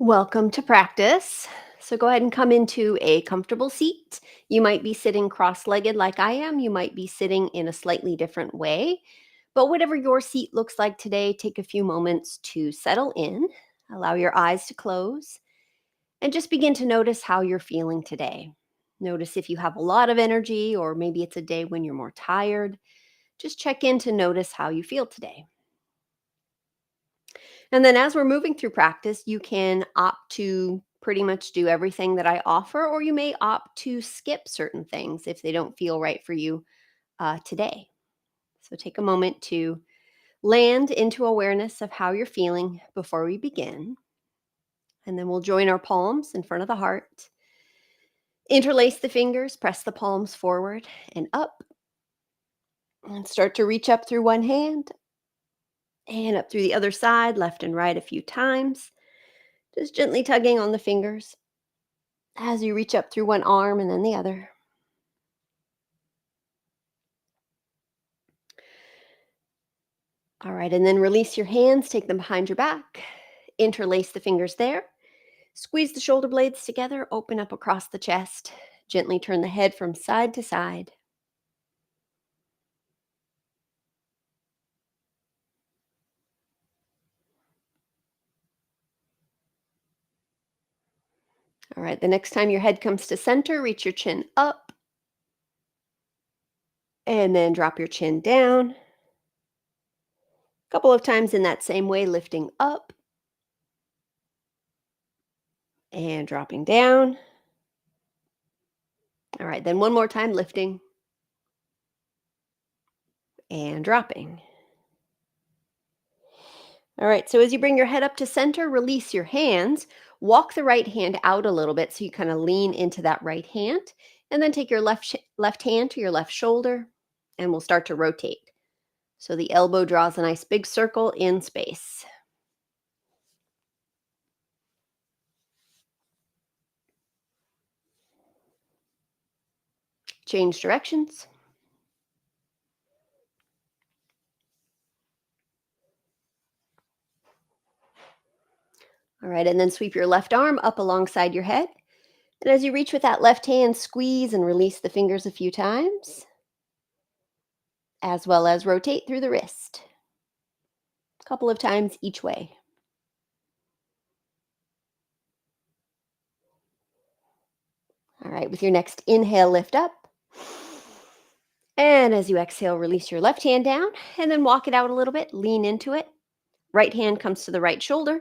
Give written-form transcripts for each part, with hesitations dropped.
Welcome to practice. So go ahead and come into a comfortable seat. You might be sitting cross legged like I am. You might be sitting in a slightly different way. But whatever your seat looks like today, take a few moments to settle in. Allow your eyes to close and just begin to notice how you're feeling today. Notice if you have a lot of energy or maybe it's a day when you're more tired. Just check in to notice how you feel today. And then as we're moving through practice, you can opt to pretty much do everything that I offer, or you may opt to skip certain things if they don't feel right for you today. So take a moment to land into awareness of how you're feeling before we begin. And then we'll join our palms in front of the heart. Interlace the fingers, press the palms forward and up, and start to reach up through one hand and up through the other side, left and right a few times. Just gently tugging on the fingers as you reach up through one arm and then the other. All right, and then release your hands, take them behind your back, interlace the fingers there, squeeze the shoulder blades together, open up across the chest, gently turn the head from side to side. All right, the next time your head comes to center, reach your chin up and then drop your chin down. A couple of times in that same way, lifting up and dropping down. All right, then one more time, lifting and dropping. All right, so as you bring your head up to center, release your hands. Walk the right hand out a little bit so you kind of lean into that right hand. And then take your left hand to your left shoulder, and we'll start to rotate. So the elbow draws a nice big circle in space. Change directions. All right, and then sweep your left arm up alongside your head. And as you reach with that left hand, squeeze and release the fingers a few times, as well as rotate through the wrist. A couple of times each way. All right, with your next inhale, lift up. And as you exhale, release your left hand down and then walk it out a little bit, lean into it. Right hand comes to the right shoulder.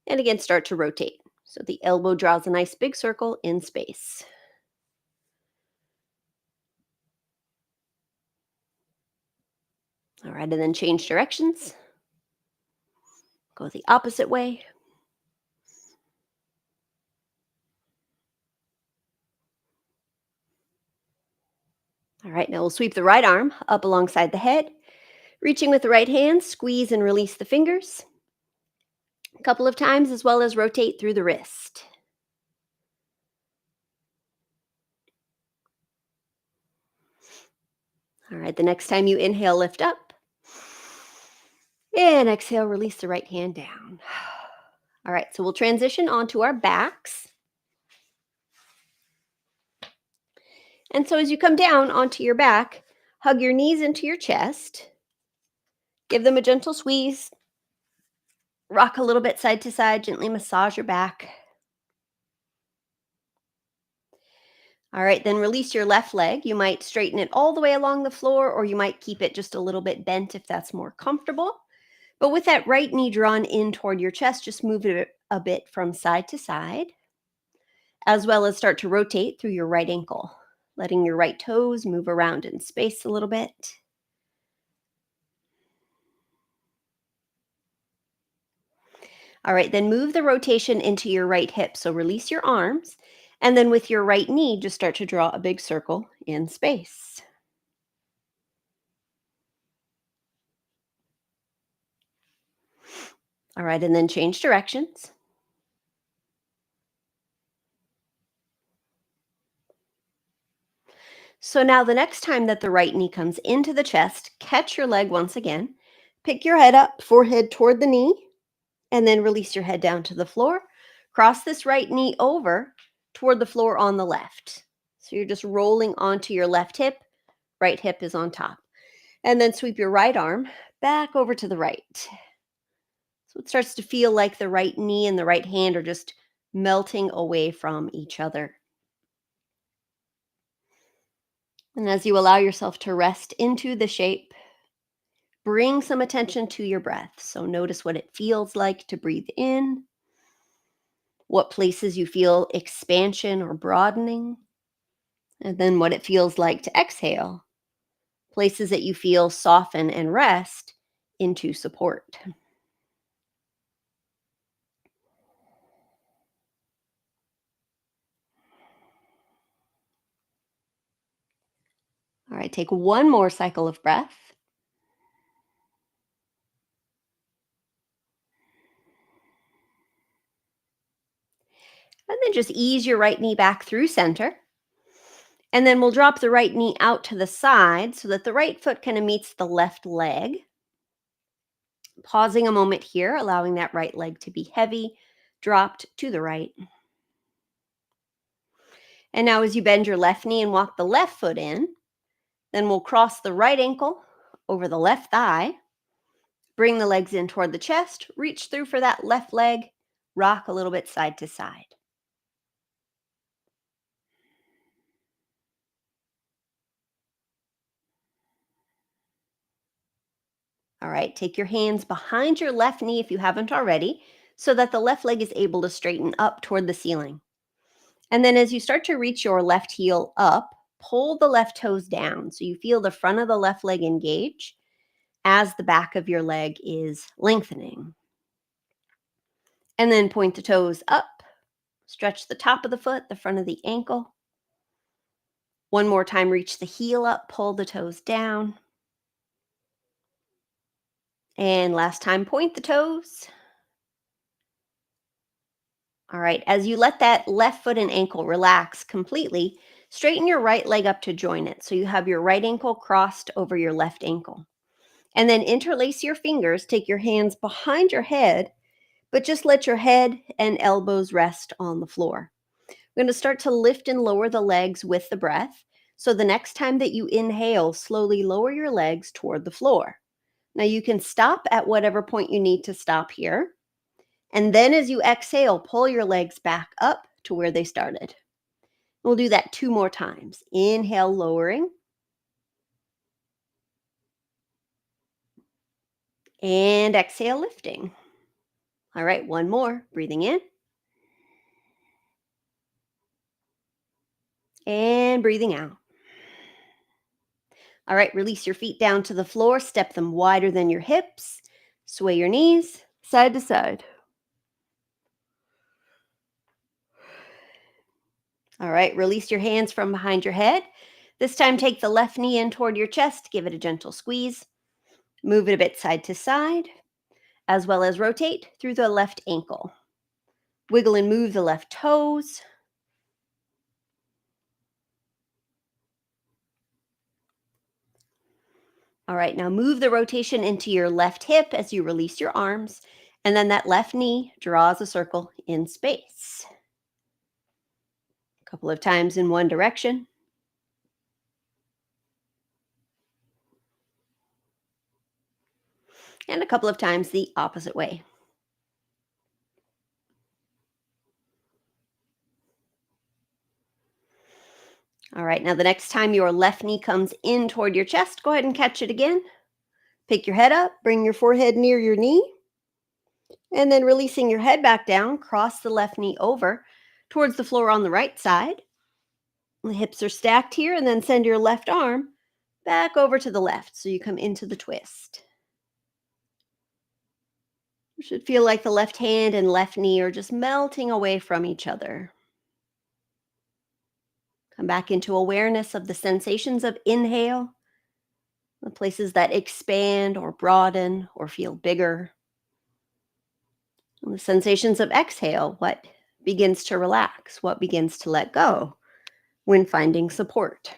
And again, start to rotate. So the elbow draws a nice big circle in space. All right, and then change directions. Go the opposite way. All right, now we'll sweep the right arm up alongside the head. Reaching with the right hand, squeeze and release the fingers a couple of times, as well as rotate through the wrist. All right, the next time you inhale, lift up. And exhale, release the right hand down. All right, so we'll transition onto our backs. And so as you come down onto your back, hug your knees into your chest. Give them a gentle squeeze. Rock a little bit side to side, gently massage your back. All right, then release your left leg. You might straighten it all the way along the floor, or you might keep it just a little bit bent if that's more comfortable. But with that right knee drawn in toward your chest, just move it a bit from side to side, as well as start to rotate through your right ankle, letting your right toes move around in space a little bit. All right, then move the rotation into your right hip. So release your arms, and then with your right knee, just start to draw a big circle in space. All right, and then change directions. So now the next time that the right knee comes into the chest, catch your leg once again. Pick your head up, forehead toward the knee, and then release your head down to the floor. Cross this right knee over toward the floor on the left. So you're just rolling onto your left hip, right hip is on top. And then sweep your right arm back over to the right. So it starts to feel like the right knee and the right hand are just melting away from each other. And as you allow yourself to rest into the shape, bring some attention to your breath. So notice what it feels like to breathe in, what places you feel expansion or broadening, and then what it feels like to exhale, places that you feel soften and rest into support. All right, take one more cycle of breath. And then just ease your right knee back through center. And then we'll drop the right knee out to the side so that the right foot kind of meets the left leg. Pausing a moment here, allowing that right leg to be heavy, dropped to the right. And now as you bend your left knee and walk the left foot in, then we'll cross the right ankle over the left thigh. Bring the legs in toward the chest, reach through for that left leg, rock a little bit side to side. All right, take your hands behind your left knee if you haven't already, so that the left leg is able to straighten up toward the ceiling. And then as you start to reach your left heel up, pull the left toes down so you feel the front of the left leg engage as the back of your leg is lengthening. And then point the toes up, stretch the top of the foot, the front of the ankle. One more time, reach the heel up, pull the toes down. And last time, point the toes. All right, as you let that left foot and ankle relax completely, straighten your right leg up to join it. So you have your right ankle crossed over your left ankle. And then interlace your fingers, take your hands behind your head, but just let your head and elbows rest on the floor. We're going to start to lift and lower the legs with the breath. So the next time that you inhale, slowly lower your legs toward the floor. Now you can stop at whatever point you need to stop here. And then as you exhale, pull your legs back up to where they started. We'll do that 2 more times. Inhale, lowering. And exhale, lifting. All right, one more. Breathing in. And breathing out. All right, release your feet down to the floor. Step them wider than your hips. Sway your knees side to side. All right, release your hands from behind your head. This time, take the left knee in toward your chest. Give it a gentle squeeze. Move it a bit side to side, as well as rotate through the left ankle. Wiggle and move the left toes. All right, now move the rotation into your left hip as you release your arms, and then that left knee draws a circle in space. A couple of times in one direction. And a couple of times the opposite way. All right, now the next time your left knee comes in toward your chest, go ahead and catch it again. Pick your head up, bring your forehead near your knee, and then releasing your head back down, cross the left knee over towards the floor on the right side. The hips are stacked here, and then send your left arm back over to the left so you come into the twist. You should feel like the left hand and left knee are just melting away from each other. Come back into awareness of the sensations of inhale, the places that expand or broaden or feel bigger. And the sensations of exhale, what begins to relax, what begins to let go when finding support.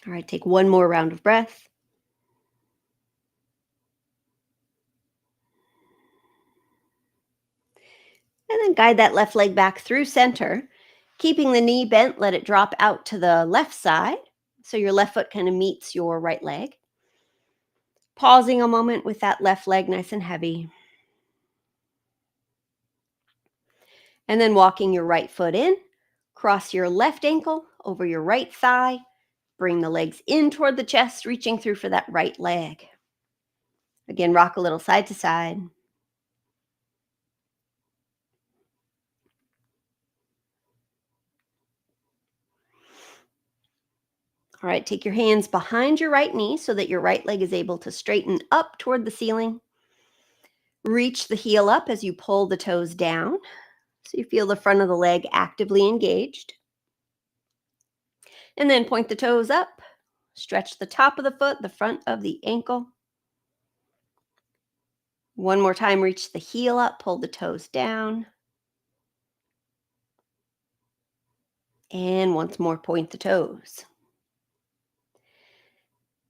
All right, take one more round of breath. And then guide that left leg back through center. Keeping the knee bent, let it drop out to the left side. So your left foot kind of meets your right leg. Pausing a moment with that left leg nice and heavy. And then walking your right foot in. Cross your left ankle over your right thigh. Bring the legs in toward the chest, reaching through for that right leg. Again, rock a little side to side. All right, take your hands behind your right knee so that your right leg is able to straighten up toward the ceiling. Reach the heel up as you pull the toes down, so you feel the front of the leg actively engaged. And then point the toes up. Stretch the top of the foot, the front of the ankle. One more time, reach the heel up, pull the toes down. And once more, point the toes.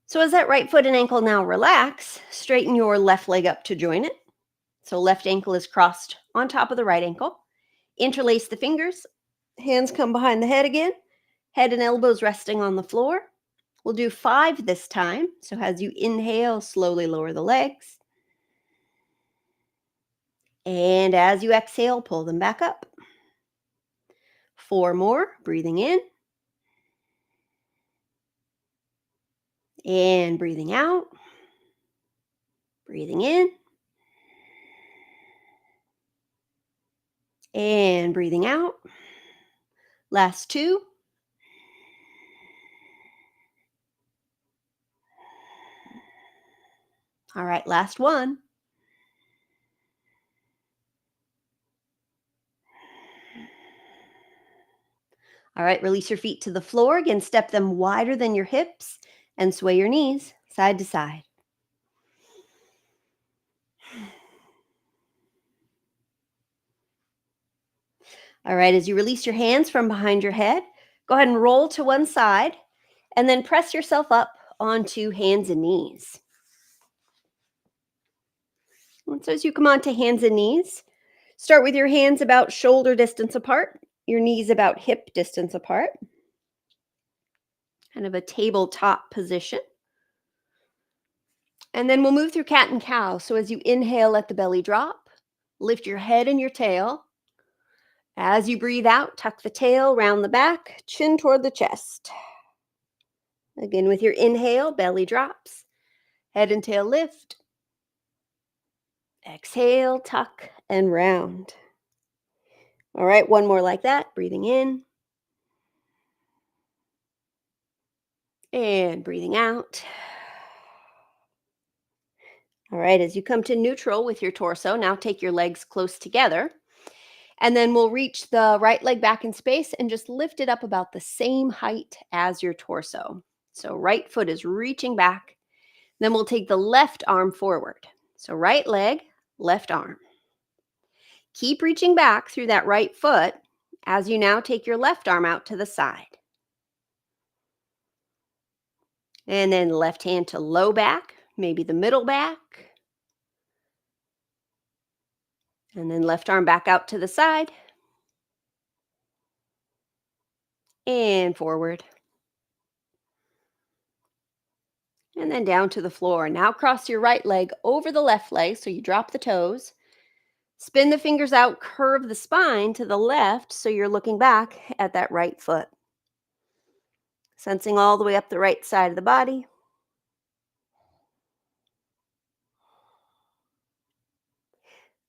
So as that right foot and ankle now relax, straighten your left leg up to join it. So left ankle is crossed on top of the right ankle. Interlace the fingers. Hands come behind the head again. Head and elbows resting on the floor. We'll do 5 this time. So as you inhale, slowly lower the legs. And as you exhale, pull them back up. 4 more, breathing in. And breathing out. Breathing in. And breathing out. Last 2. All right, last 1. All right, release your feet to the floor. Again, step them wider than your hips and sway your knees side to side. All right, as you release your hands from behind your head, go ahead and roll to one side and then press yourself up onto hands and knees. And so as you come onto hands and knees, start with your hands about shoulder distance apart, your knees about hip distance apart. Kind of a tabletop position. And then we'll move through cat and cow. So as you inhale, let the belly drop. Lift your head and your tail. As you breathe out, tuck the tail, round the back, chin toward the chest. Again, with your inhale, belly drops. Head and tail lift. Exhale, tuck, and round. All right, one more like that. Breathing in. And breathing out. All right, as you come to neutral with your torso, now take your legs close together. And then we'll reach the right leg back in space and just lift it up about the same height as your torso. So right foot is reaching back. Then we'll take the left arm forward. So right leg, left arm. Keep reaching back through that right foot as you now take your left arm out to the side. And then left hand to low back, maybe the middle back. And then left arm back out to the side. And forward. And then down to the floor. Now cross your right leg over the left leg so you drop the toes. Spin the fingers out, curve the spine to the left so you're looking back at that right foot. Sensing all the way up the right side of the body.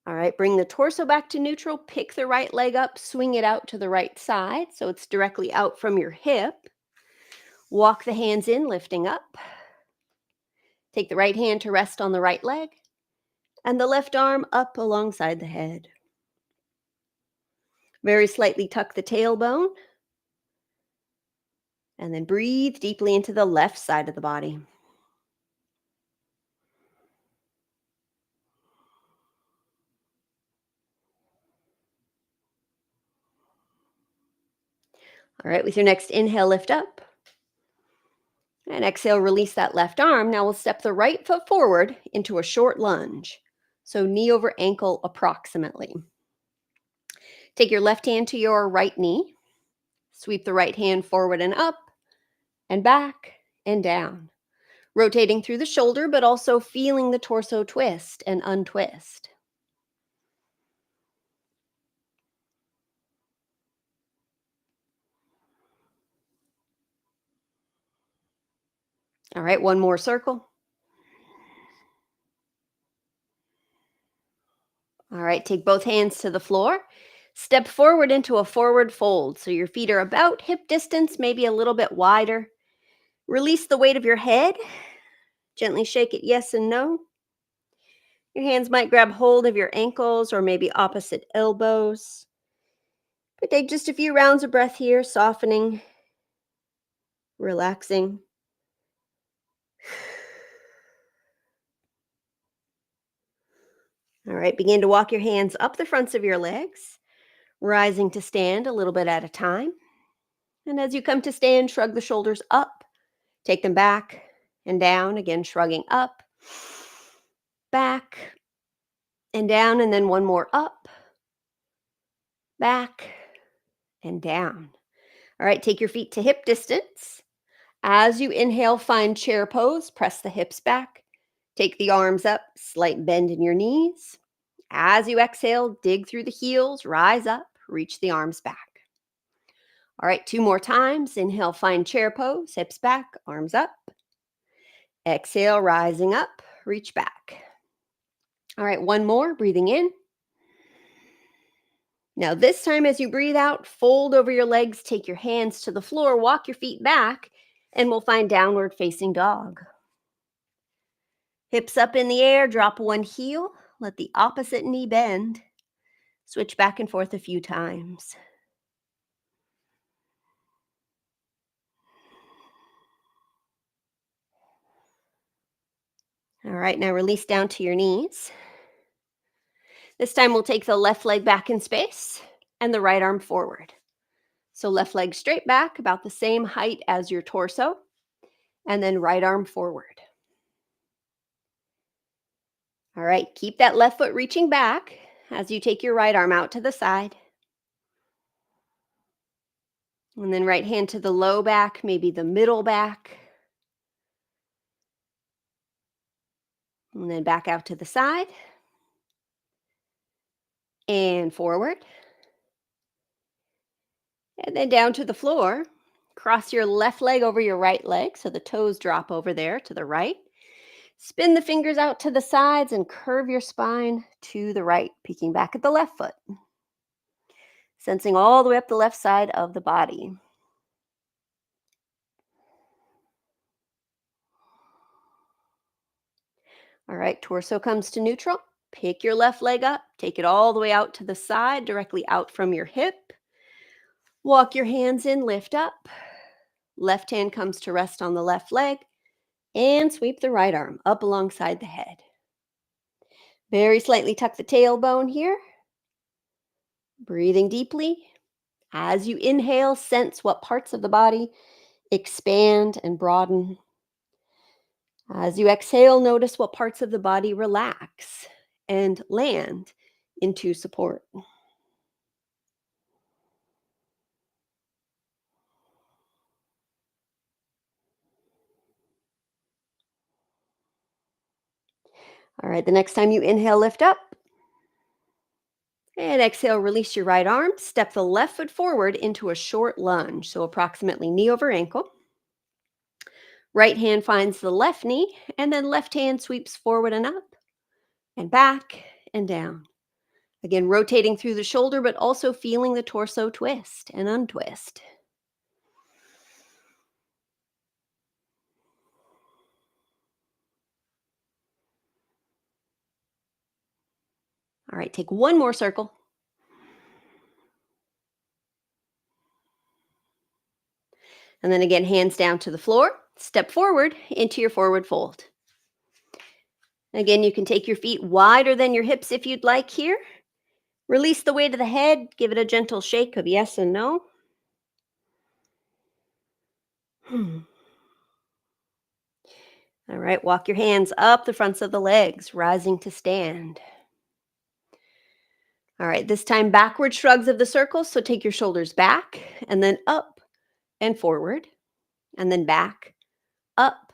All right, bring the torso back to neutral. Pick the right leg up, swing it out to the right side so it's directly out from your hip. Walk the hands in, lifting up. Take the right hand to rest on the right leg and the left arm up alongside the head. Very slightly tuck the tailbone and then breathe deeply into the left side of the body. All right, with your next inhale, lift up. And exhale, release that left arm. Now we'll step the right foot forward into a short lunge. So knee over ankle approximately. Take your left hand to your right knee. Sweep the right hand forward and up and back and down. Rotating through the shoulder, but also feeling the torso twist and untwist. All right, one more circle. All right, take both hands to the floor. Step forward into a forward fold. So your feet are about hip distance, maybe a little bit wider. Release the weight of your head. Gently shake it yes and no. Your hands might grab hold of your ankles or maybe opposite elbows. But take just a few rounds of breath here, softening, relaxing. All right, begin to walk your hands up the fronts of your legs, rising to stand a little bit at a time. And as you come to stand, shrug the shoulders up, take them back and down, again shrugging up, back and down, and then one more up, back and down. All right, take your feet to hip distance. As you inhale, find chair pose, press the hips back, take the arms up, slight bend in your knees. As you exhale, dig through the heels, rise up, reach the arms back. All right, two more times. Inhale, find chair pose, hips back, arms up. Exhale, rising up, reach back. All right, one more, breathing in. Now, this time as you breathe out, fold over your legs, take your hands to the floor, walk your feet back, and we'll find downward facing dog. Hips up in the air, drop one heel, let the opposite knee bend. Switch back and forth a few times. All right, now release down to your knees. This time we'll take the left leg back in space and the right arm forward. So left leg straight back, about the same height as your torso, and then right arm forward. All right, keep that left foot reaching back as you take your right arm out to the side. And then right hand to the low back, maybe the middle back. And then back out to the side. And forward. And then down to the floor. Cross your left leg over your right leg so the toes drop over there to the right. Spin the fingers out to the sides and curve your spine to the right, peeking back at the left foot. Sensing all the way up the left side of the body. All right, torso comes to neutral. Pick your left leg up, take it all the way out to the side, directly out from your hip. Walk your hands in, lift up. Left hand comes to rest on the left leg, and sweep the right arm up alongside the head. Very slightly tuck the tailbone here. Breathing deeply. As you inhale, sense what parts of the body expand and broaden. As you exhale, notice what parts of the body relax and land into support. All right, the next time you inhale, lift up. And exhale, release your right arm. Step the left foot forward into a short lunge, so approximately knee over ankle. Right hand finds the left knee, and then left hand sweeps forward and up, and back and down. Again, rotating through the shoulder, but also feeling the torso twist and untwist. All right, take one more circle. And then again, hands down to the floor. Step forward into your forward fold. Again, you can take your feet wider than your hips if you'd like here. Release the weight of the head. Give it a gentle shake of yes and no. All right, walk your hands up the fronts of the legs, rising to stand. All right, this time backward shrugs of the circle. So take your shoulders back and then up and forward, and then back, up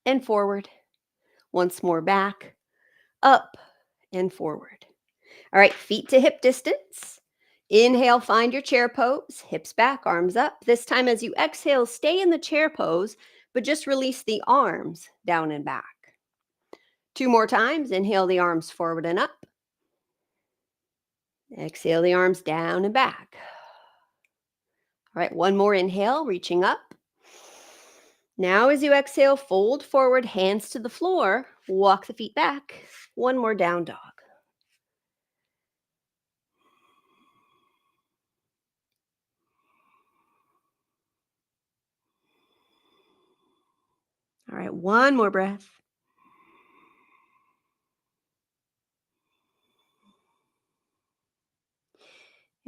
and forward. Once more back, up and forward. All right, feet to hip distance. Inhale, find your chair pose, hips back, arms up. This time as you exhale, stay in the chair pose, but just release the arms down and back. Two more times. Inhale the arms forward and up. Exhale the arms down and back. All right, one more inhale, reaching up. Now as you exhale, fold forward, hands to the floor, walk the feet back. One more down dog. All right, one more breath.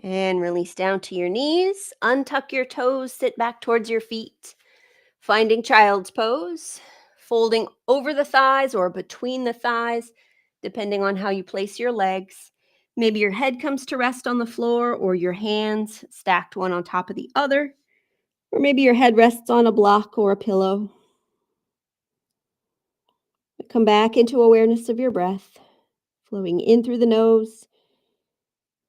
And release down to your knees. Untuck your toes, sit back towards your feet. Finding child's pose, folding over the thighs or between the thighs, depending on how you place your legs. Maybe your head comes to rest on the floor or your hands stacked one on top of the other. Or maybe your head rests on a block or a pillow. Come back into awareness of your breath, flowing in through the nose,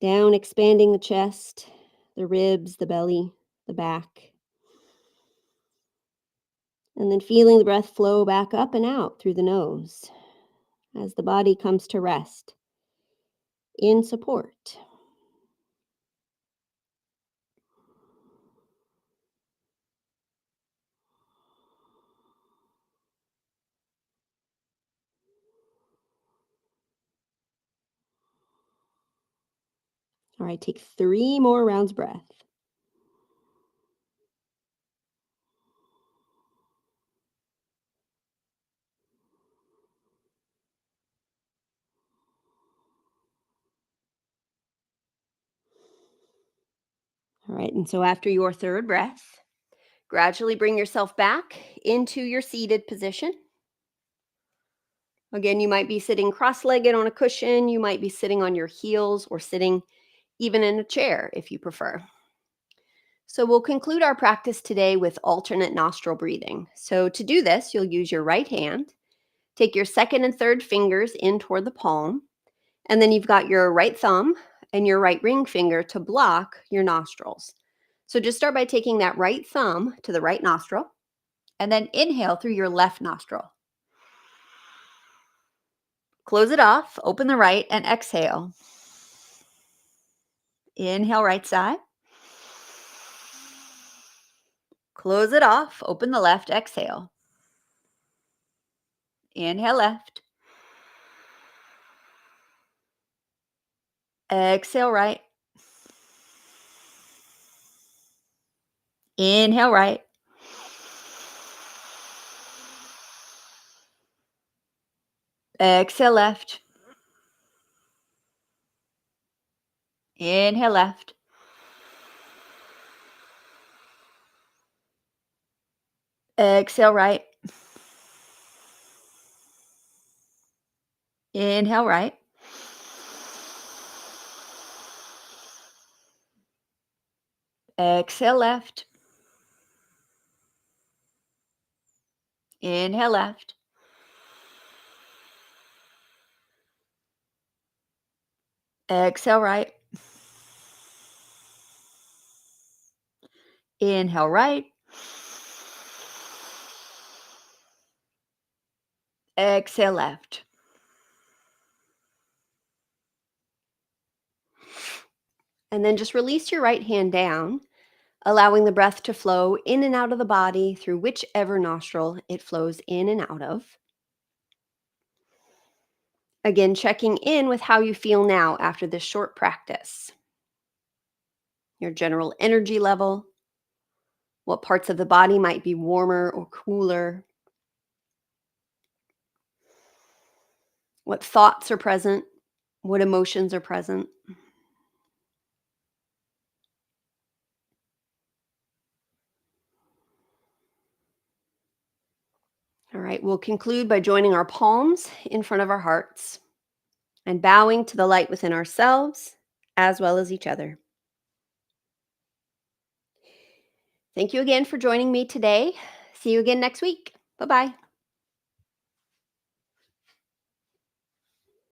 down, expanding the chest, the ribs, the belly, the back. And then feeling the breath flow back up and out through the nose as the body comes to rest in support. All right, take 3 more rounds breath. All right, and so after your third breath, gradually bring yourself back into your seated position. Again, you might be sitting cross-legged on a cushion, you might be sitting on your heels or sitting even in a chair if you prefer. So we'll conclude our practice today with alternate nostril breathing. So to do this, you'll use your right hand, take your second and third fingers in toward the palm, and then you've got your right thumb and your right ring finger to block your nostrils. So just start by taking that right thumb to the right nostril and then inhale through your left nostril. Close it off, open the right, and exhale. Inhale right side. Close it off, open the left, exhale. Inhale left. Exhale right. Inhale right. Exhale left. Inhale left. Exhale right. Inhale right. Exhale left. Inhale left. Exhale right. Inhale right. Exhale left. And then just release your right hand down, allowing the breath to flow in and out of the body through whichever nostril it flows in and out of. Again, checking in with how you feel now after this short practice. Your general energy level, what parts of the body might be warmer or cooler, what thoughts are present, what emotions are present. All right, we'll conclude by joining our palms in front of our hearts and bowing to the light within ourselves as well as each other. Thank you again for joining me today. See you again next week. Bye bye.